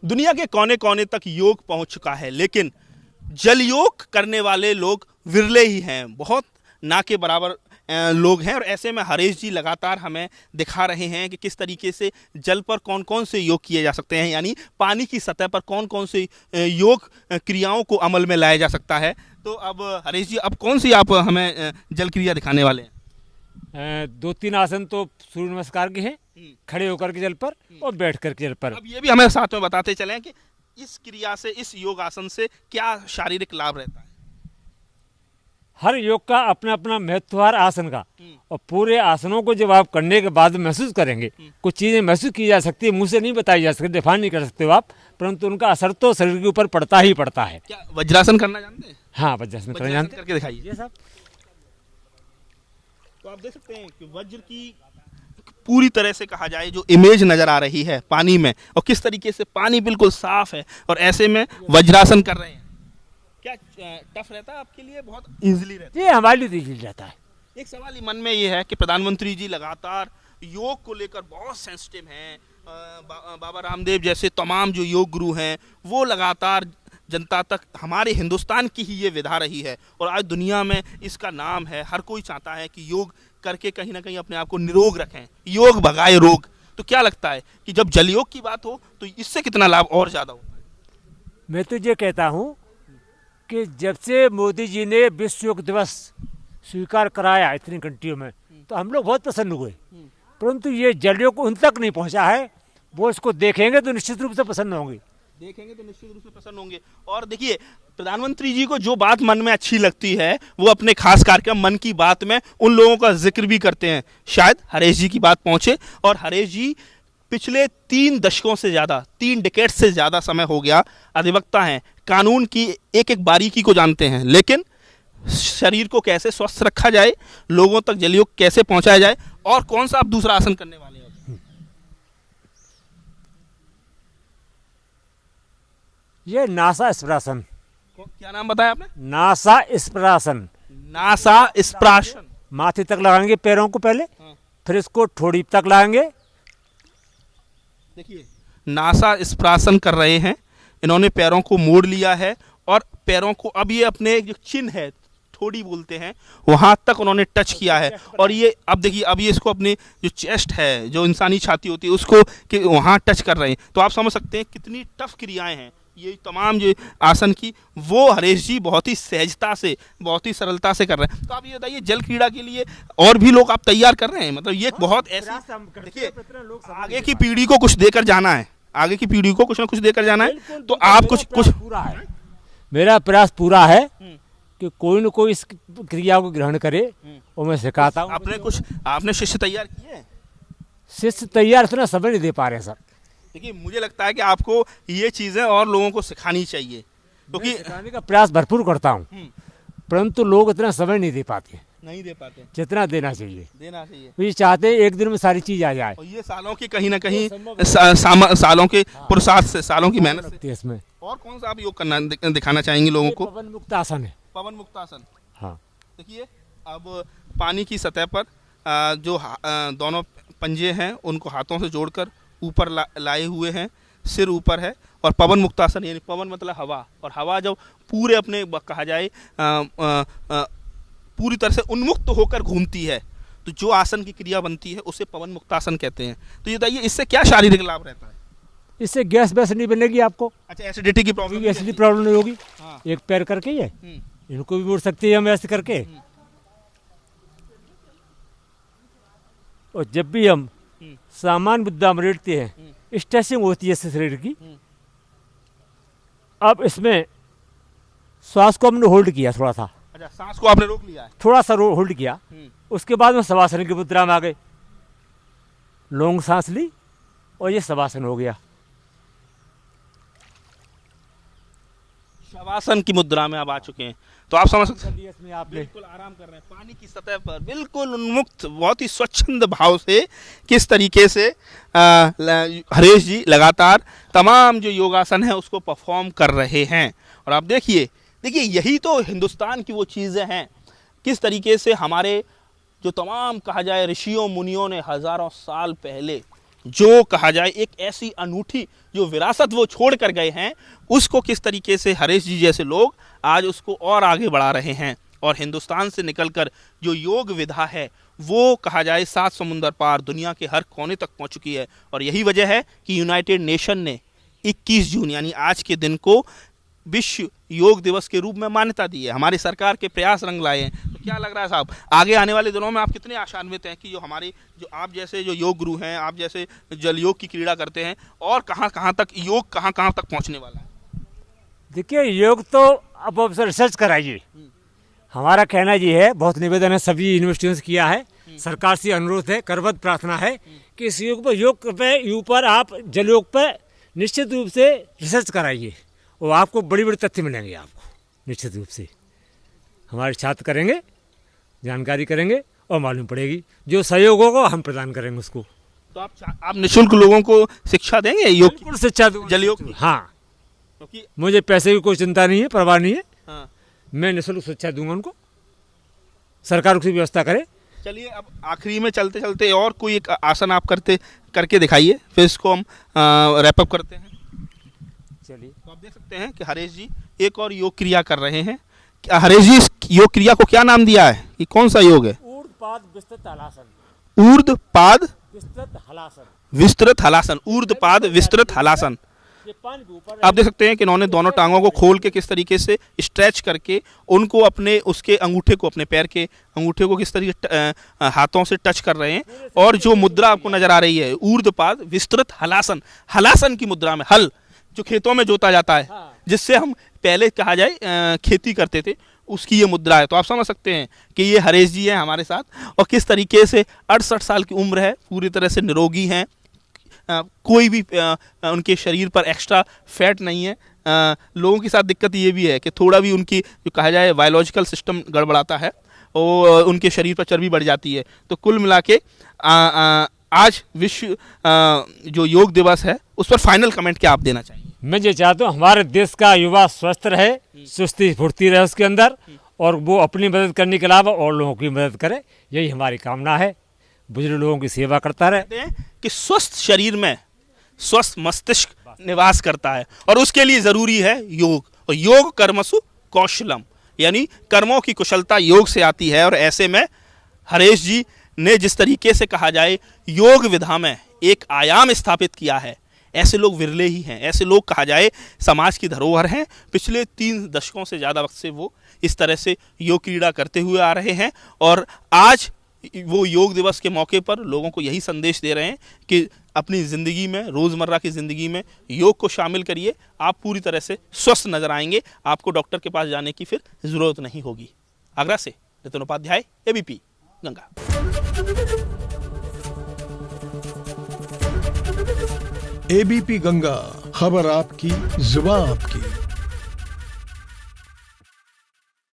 दुनिया के कोने कोने तक योग पहुंच चुका है, लेकिन जल योग करने वाले लोग विरले ही हैं, बहुत ना के बराबर लोग हैं। और ऐसे में हरीश जी लगातार हमें दिखा रहे हैं कि किस तरीके से जल पर कौन कौन से योग किए जा सकते हैं, यानी पानी की सतह पर कौन कौन से योग क्रियाओं को अमल में लाया जा सकता है। तो अब हरीश जी, अब कौन सी आप हमें जल क्रिया दिखाने वाले हैं? 2-3 आसन तो सूर्य नमस्कार के हैं, खड़े होकर के जल पर और बैठ कर के जल पर। अब ये भी हमें साथ में बताते चलें कि इस क्रिया से, इस योग आसन से क्या शारीरिक लाभ रहता है? हर योग का अपना अपना महत्व, हर आसन का। और पूरे आसनों को जब आप करने के बाद महसूस करेंगे, कुछ चीज़ें महसूस की जा सकती है, मुंह से नहीं बताई जा सकती, डिफाइन नहीं कर सकते हो आप, परंतु उनका असर तो शरीर के ऊपर पड़ता ही पड़ता है। क्या वज्रासन करना जानते हैं? हाँ, वज्रासन करना जानते हैं। करके दिखाइए। ये सब तो आप देख सकते हैं कि वज्र की पूरी तरह से कहा जाए जो इमेज नजर आ रही है पानी में, और किस तरीके से पानी बिल्कुल साफ है और ऐसे में वज्रासन कर रहे हैं। क्या टफ रहता है आपके लिए? बहुत इजीली रहता है? ये हमारे लिए इजीली रहता है। एक सवाल ही मन में ये है कि प्रधानमंत्री जी लगातार योग को लेकर बहुत सेंसिटिव हैं। बाबा रामदेव जैसे तमाम जो योग गुरु हैं वो लगातार जनता तक, हमारे हिंदुस्तान की ही ये विधा रही है और आज दुनिया में इसका नाम है। हर कोई चाहता है कि योग करके कहीं ना कहीं अपने आप को निरोग रखें, योग भगाए रोग। तो क्या लगता है कि जब जल योग की बात हो तो इससे कितना लाभ और ज़्यादा होता है? मैं तो ये कहता हूँ कि जब से मोदी जी ने विश्व योग दिवस स्वीकार कराया इतनी कंट्रियों में, तो हम लोग बहुत प्रसन्न हुए, परंतु ये जल योग उन तक नहीं पहुँचा है। वो इसको देखेंगे तो निश्चित रूप से प्रसन्न होंगे। और देखिए, प्रधानमंत्री जी को जो बात मन में अच्छी लगती है वो अपने खास कार्यक्रम मन की बात में उन लोगों का जिक्र भी करते हैं। शायद हरीश जी की बात पहुंचे, और हरीश जी पिछले 3 दशकों से ज़्यादा, 3 डिकेड से ज़्यादा समय हो गया अधिवक्ता हैं, कानून की एक एक बारीकी को जानते हैं, लेकिन शरीर को कैसे स्वस्थ रखा जाए, लोगों तक जल योग कैसे पहुंचाया जाए, और कौन सा आप दूसरा आसन करने वाले हैं? ये नासा स्प्रासन। क्या नाम बताया आपने? नासा स्प्रासन। नासा स्प्रासन। माथे तक लगाएंगे पैरों को पहले, फिर इसको ठोड़ी तक लाएंगे। देखिए, नासा स्प्रासन कर रहे हैं, इन्होंने पैरों को मोड़ लिया है और पैरों को अब ये अपने जो चिन्ह है, ठोड़ी बोलते हैं, वहां तक उन्होंने टच किया है। और ये अब देखिए, अब ये इसको अपने जो चेस्ट है, जो इंसानी छाती होती है, उसको कि वहां टच कर रहे हैं। तो आप समझ सकते हैं कितनी टफ क्रियाएं हैं ये तमाम जो आसन की, वो हरीश जी बहुत ही सहजता से, बहुत ही सरलता से कर रहे हैं। तो आप ये बताइए, जल क्रीड़ा के लिए और भी लोग आप तैयार कर रहे हैं? मतलब ये बहुत ऐसी, देखिए, आगे की पीढ़ी को कुछ देकर जाना है, आगे की पीढ़ी को कुछ ना कुछ देकर जाना है। तो आप कुछ पूरा है, मेरा प्रयास पूरा है कि कोई न कोई इस क्रिया को ग्रहण करे, और मैं सिखाता हूँ। आपने शिष्य तैयार किए? शिष्य तैयार इतना समय नहीं दे पा रहे सर। देखिए, मुझे लगता है कि आपको ये चीज़ें और लोगों को सिखानी चाहिए, क्योंकि सिखाने का प्रयास भरपूर करता हूँ, परंतु लोग इतना समय नहीं दे पाते जितना देना चाहिए। ये चाहते हैं एक दिन में सारी चीज आ जाए, और ये सालों की कहीं ना कहीं सालों के पुरुषार्थ से, सालों की मेहनत से इसमें। और कौन सा आप योग करना दिखाना चाहेंगे लोगों को? पवन मुक्त आसन है। पवन मुक्त आसन, हाँ। देखिए, अब पानी की सतह पर जो दोनों पंजे हैं उनको हाथों से जोड़कर ऊपर लाए हुए हैं, सिर ऊपर है, और पवन मुक्तासन, यानी पवन मतलब हवा, और हवा जब पूरे अपने कहा जाए पूरी तरह से उन्मुक्त होकर घूमती है, तो जो आसन की क्रिया बनती है उसे पवन मुक्तासन कहते हैं। तो ये बताइए, इससे क्या शारीरिक लाभ रहता है? इससे गैस वैस नहीं बनेगी आपको। अच्छा, एसिडिटी की प्रॉब्लम? एसिडिटी प्रॉब्लम नहीं होगी। हाँ। एक पैर करके ये इनको भी मोड़ सकते हैं हम ऐसे करके, और जब भी हम सामान्य मुद्दा में लेटते हैं, स्ट्रेचिंग होती है शरीर की। अब इसमें श्वास को हमने होल्ड किया थोड़ा सा। अच्छा, सांस को आपने रोक लिया है? थोड़ा सा होल्ड किया, उसके बाद में शवासन की मुद्रा में आ गए, लॉन्ग सांस ली और ये शवासन हो गया। शवासन की मुद्रा में आप आ चुके हैं, तो आप समझ सकते हैं आप बिल्कुल आराम कर रहे हैं पानी की सतह पर, बिल्कुल उन्मुक्त, बहुत ही स्वच्छंद भाव से किस तरीके से हरीश जी लगातार तमाम जो योगासन है उसको परफॉर्म कर रहे हैं। और आप देखिए यही तो हिंदुस्तान की वो चीज़ें हैं, किस तरीके से हमारे जो तमाम कहा जाए ऋषियों मुनियों ने हज़ारों साल पहले जो कहा जाए एक ऐसी अनूठी जो विरासत वो छोड़ कर गए हैं, उसको किस तरीके से हरीश जी जैसे लोग आज उसको और आगे बढ़ा रहे हैं। और हिंदुस्तान से निकलकर जो योग विधा है वो कहा जाए 7 समुंदर पार दुनिया के हर कोने तक पहुंच चुकी है। और यही वजह है कि यूनाइटेड नेशन ने 21 जून यानी आज के दिन को विश्व योग दिवस के रूप में मान्यता दी है। हमारी सरकार के प्रयास रंग लाए हैं। तो क्या लग रहा है साहब, आगे आने वाले दिनों में आप कितने आशान्वित हैं कि जो हमारी जो आप जैसे जो योग गुरु हैं, आप जैसे जल योग की क्रीड़ा करते हैं, और कहाँ तक योग कहाँ तक पहुँचने वाला है? देखिए, योग तो अब रिसर्च कराइए। हमारा कहना ये है, बहुत निवेदन है सभी यूनिवर्सिटियों से किया है, सरकार से अनुरोध है, करबद्ध प्रार्थना है कि इस योग पे ऊपर आप जल योग पे निश्चित रूप से रिसर्च कराइए और आपको बड़ी बड़ी तथ्य मिलेंगे। आपको निश्चित रूप से हमारे छात्र करेंगे, जानकारी करेंगे और मालूम पड़ेगी। जो सहयोग होगा हम प्रदान करेंगे उसको। तो आप निःशुल्क लोगों को शिक्षा देंगे योग की? बिल्कुल शिक्षा दूंगा, जल योग की? हाँ, क्योंकि मुझे पैसे की कोई चिंता नहीं है, परवाह नहीं है। हाँ, मैं निःशुल्क शिक्षा दूंगा उनको, सरकार उसकी व्यवस्था करे। चलिए अब आखिरी में चलते चलते और कोई एक आसन आप करके दिखाइए, फिर इसको हम रैप अप करते हैं। चलिए, तो आप देख सकते हैं कि हरीश जी एक और योग क्रिया कर रहे हैं। हरीश जी इस योग क्रिया को क्या नाम दिया है, कि कौन सा योग है? ऊर्ध्वपाद विस्तृत हलासन। ऊर्ध्वपाद विस्तृत हलासन। विस्तृत हलासन, ऊर्ध्वपाद विस्तृत हलासन। ये पानी के ऊपर आप देख सकते हैं कि इन्होंने दोनों टांगों को खोल के किस तरीके से स्ट्रेच करके उनको अपने उसके अंगूठे को, अपने पैर के अंगूठे को किस तरीके हाथों से टच कर रहे हैं। और जो मुद्रा आपको नजर आ रही है ऊर्ध्वपाद विस्तृत हलासन, हलासन की मुद्रा में, हल जो खेतों में जोता जाता है, जिससे हम पहले कहा जाए खेती करते थे, उसकी ये मुद्रा है। तो आप समझ सकते हैं कि ये हरीश जी हैं हमारे साथ, और किस तरीके से 68 साल की उम्र है, पूरी तरह से निरोगी हैं, कोई भी उनके शरीर पर एक्स्ट्रा फैट नहीं है। लोगों के साथ दिक्कत ये भी है कि थोड़ा भी उनकी जो कहा जाए बायोलॉजिकल सिस्टम गड़बड़ाता है और उनके शरीर पर चर्बी बढ़ जाती है। तो कुल मिला के आज विश्व जो योग दिवस है उस पर फाइनल कमेंट क्या आप देना चाहिए? मैं ये चाहता हूँ हमारे देश का युवा स्वस्थ रहे, सुस्ती फुर्ती रहे उसके अंदर, और वो अपनी मदद करने के अलावा और लोगों की मदद करे, यही हमारी कामना है। बुजुर्ग लोगों की सेवा करता रहे। कहते हैं कि स्वस्थ शरीर में स्वस्थ मस्तिष्क निवास करता है, और उसके लिए जरूरी है योग। और योग कर्मसु कौशलम, यानी कर्मों की कुशलता योग से आती है। और ऐसे में हरीश जी ने जिस तरीके से कहा जाए योग विधा में एक आयाम स्थापित किया है, ऐसे लोग विरले ही हैं। ऐसे लोग कहा जाए समाज की धरोहर हैं। पिछले 3 दशकों से ज़्यादा वक्त से वो इस तरह से योग क्रीड़ा करते हुए आ रहे हैं, और आज वो योग दिवस के मौके पर लोगों को यही संदेश दे रहे हैं कि अपनी ज़िंदगी में, रोज़मर्रा की ज़िंदगी में योग को शामिल करिए। आप पूरी तरह से स्वस्थ नजर आएंगे, आपको डॉक्टर के पास जाने की फिर ज़रूरत नहीं होगी। आगरा से नितिन उपाध्याय, एबीपी गंगा। एबीपी गंगा, खबर आपकी, जुबान आपकी।